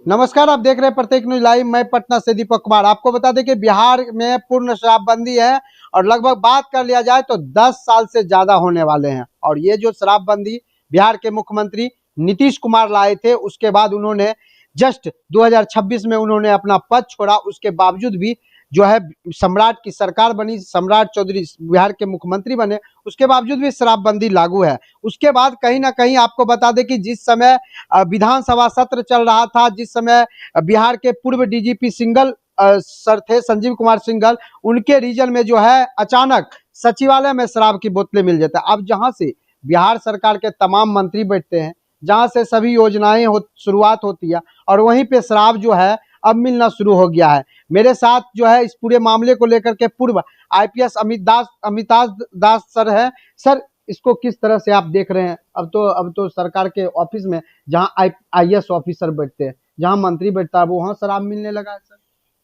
नमस्कार, आप देख रहे हैं प्रत्येक न्यूज लाइव। मैं पटना से दीपक कुमार। आपको बता दें कि बिहार में पूर्ण शराबबंदी है और लगभग बात कर लिया जाए तो 10 साल से ज्यादा होने वाले हैं। और ये जो शराबबंदी बिहार के मुख्यमंत्री नीतीश कुमार लाए थे, उसके बाद उन्होंने जस्ट 2026 में उन्होंने अपना पद छोड़ा। उसके बावजूद भी जो है सम्राट की सरकार बनी, सम्राट चौधरी बिहार के मुख्यमंत्री बने, उसके बावजूद भी शराबबंदी लागू है। उसके बाद कहीं ना कहीं आपको बता दें कि जिस समय विधानसभा सत्र चल रहा था, जिस समय बिहार के पूर्व डीजीपी सिंघल सर थे, संजीव कुमार सिंघल, उनके रीजन में जो है अचानक सचिवालय में शराब की बोतलें मिल जाता है। अब जहां से बिहार सरकार के तमाम मंत्री बैठते हैं, जहां से सभी योजनाएं शुरुआत होती है, और वहीं पे शराब जो है अब मिलना शुरू हो गया है। मेरे साथ जो है इस पूरे मामले को लेकर के पूर्व आईपीएस अमिताभ दास सर है। सर, इसको किस तरह से आप देख रहे हैं? अब तो सरकार के ऑफिस में जहां आईएएस ऑफिसर बैठते हैं, जहां मंत्री बैठता है, वो वहां शराब मिलने लगा है सर।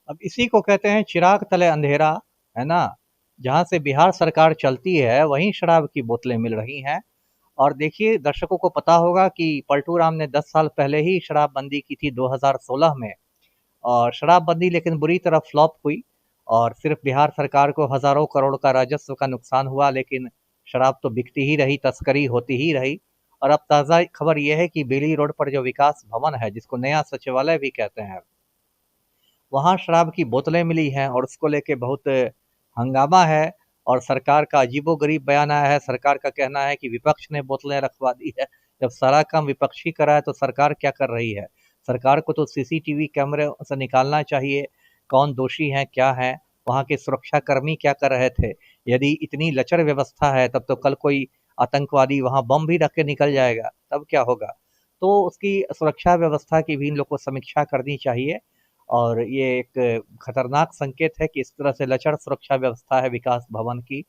अब इसी को कहते हैं चिराग तले अंधेरा, है ना। जहाँ से बिहार सरकार चलती है वहीं शराब की बोतलें मिल रही हैं। और देखिए, दर्शकों को पता होगा कि पलटू राम ने 10 साल पहले ही शराबबंदी की थी 2016 में। और शराबबंदी लेकिन बुरी तरह फ्लॉप हुई और सिर्फ बिहार सरकार को हजारों करोड़ का राजस्व का नुकसान हुआ, लेकिन शराब तो बिकती ही रही, तस्करी होती ही रही। और अब ताज़ा खबर यह है कि बेली रोड पर जो विकास भवन है, जिसको नया सचिवालय भी कहते हैं, वहाँ शराब की बोतलें मिली हैं और उसको लेके बहुत हंगामा है। और सरकार का अजीबोगरीब बयान आया है। सरकार का कहना है कि विपक्ष ने बोतलें रखवा दी है। जब सारा काम विपक्ष ही कर रहा है तो सरकार क्या कर रही है? सरकार को तो सीसीटीवी कैमरे से निकालना चाहिए कौन दोषी हैं, क्या हैं, वहाँ के सुरक्षाकर्मी क्या कर रहे थे। यदि इतनी लचर व्यवस्था है तब तो कल कोई आतंकवादी वहाँ बम भी रख के निकल जाएगा, तब क्या होगा? तो उसकी सुरक्षा व्यवस्था की भी इन लोग को समीक्षा करनी चाहिए। और ये एक खतरनाक संकेत है कि इस तरह से लचर सुरक्षा व्यवस्था है विकास भवन की।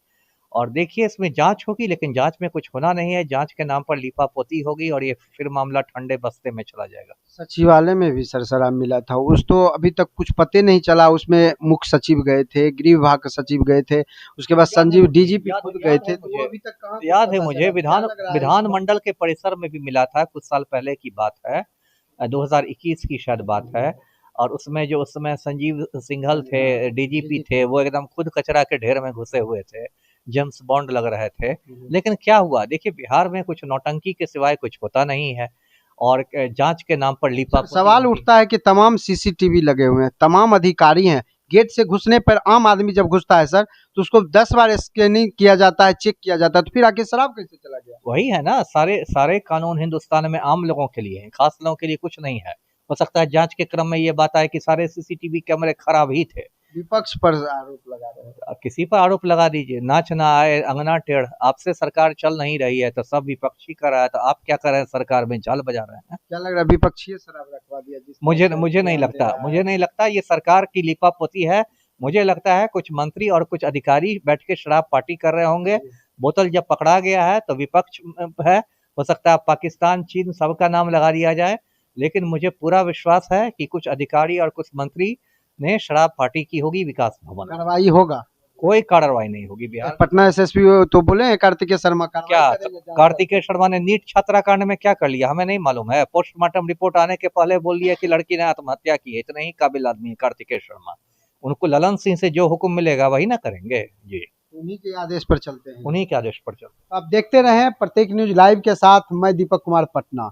और देखिए, इसमें जांच होगी, लेकिन जांच में कुछ होना नहीं है। जांच के नाम पर लीपापोती होगी और ये फिर मामला ठंडे बस्ते में चला जाएगा। सचिवालय में भी सर शराब मिला था, उस तो अभी तक कुछ पते नहीं चला। उसमें मुख्य सचिव गए थे, गृह विभाग के सचिव गए थे, उसके बाद संजीव डीजीपी खुद गए थे, तो वो अभी तक कहाँ कुछ याद है पता मुझे, चला? क्या लग रहा है इस वक्त? विधानमंडल के परिसर में भी मिला था, कुछ साल पहले की बात है, 2021 की शायद बात है। और उसमें जो उस समय संजीव सिंघल थे, डीजीपी थे, वो एकदम खुद कचरा के ढेर में घुसे हुए थे, जेम्स बॉन्ड लग रहे थे। लेकिन क्या हुआ? देखिए, बिहार में कुछ नौटंकी के सिवाय कुछ होता नहीं है और जांच के नाम पर सर, लीपापोती सवाल होगी। उठता है कि तमाम सीसीटीवी लगे हुए हैं, तमाम अधिकारी हैं, गेट से घुसने पर आम आदमी जब घुसता है सर, तो उसको 10 बार स्कैनिंग किया जाता है, चेक किया जाता है, तो फिर आके शराब कैसे चला गया? वही है ना, सारे सारे कानून हिंदुस्तान में आम लोगों के लिए हैं, खास लोगों के लिए कुछ नहीं है। हो सकता है जांच के क्रम में ये बात आए कि सारे सीसीटीवी कैमरे खराब ही थे। विपक्ष पर आरोप लगा रहे हैं। किसी पर आरोप लगा दीजिए, नाच ना आए अंगना टेढ़। आपसे सरकार चल नहीं रही है तो सब विपक्षी कर रहा है, तो आप क्या कर रहे हैं? सरकार में जाल बजा रहे हैं। क्या लग रहा है विपक्षीय शराब रखवा दिया जिस तरह मुझे से मुझे नहीं बयान दे लगता, रहा है? मुझे नहीं लगता ये सरकार की लीपापोती है। मुझे लगता है कुछ मंत्री और कुछ अधिकारी बैठ के शराब पार्टी कर रहे होंगे। बोतल जब पकड़ा गया है तो विपक्ष है, हो सकता है पाकिस्तान, चीन, सबका नाम लगा दिया जाए। लेकिन मुझे पूरा विश्वास है कि कुछ अधिकारी और कुछ मंत्री ने शराब पार्टी की होगी विकास भवन में। कार्रवाई होगा। कोई कार्रवाई नहीं होगी बिहार में। पटना एसएसपी तो बोले हैं कार्तिकेय शर्मा कार्रवाई क्या करेंगे, जांच कार्तिकेय शर्मा ने नीट छात्राकांड में क्या कर लिया हमें नहीं मालूम है? पोस्टमार्टम रिपोर्ट आने के पहले बोल दिया कि लड़की ने आत्महत्या की है। इतने ही काबिल आदमी है कार्तिकेय शर्मा। उनको ललन सिंह से जो हुक्म मिलेगा वही ना करेंगे जी। उन्हीं के आदेश पर चलते हैं। उन्हीं के आदेश पर चल। आप देखते रहें प्रत्येक न्यूज लाइव के साथ। मैं दीपक कुमार, पटना।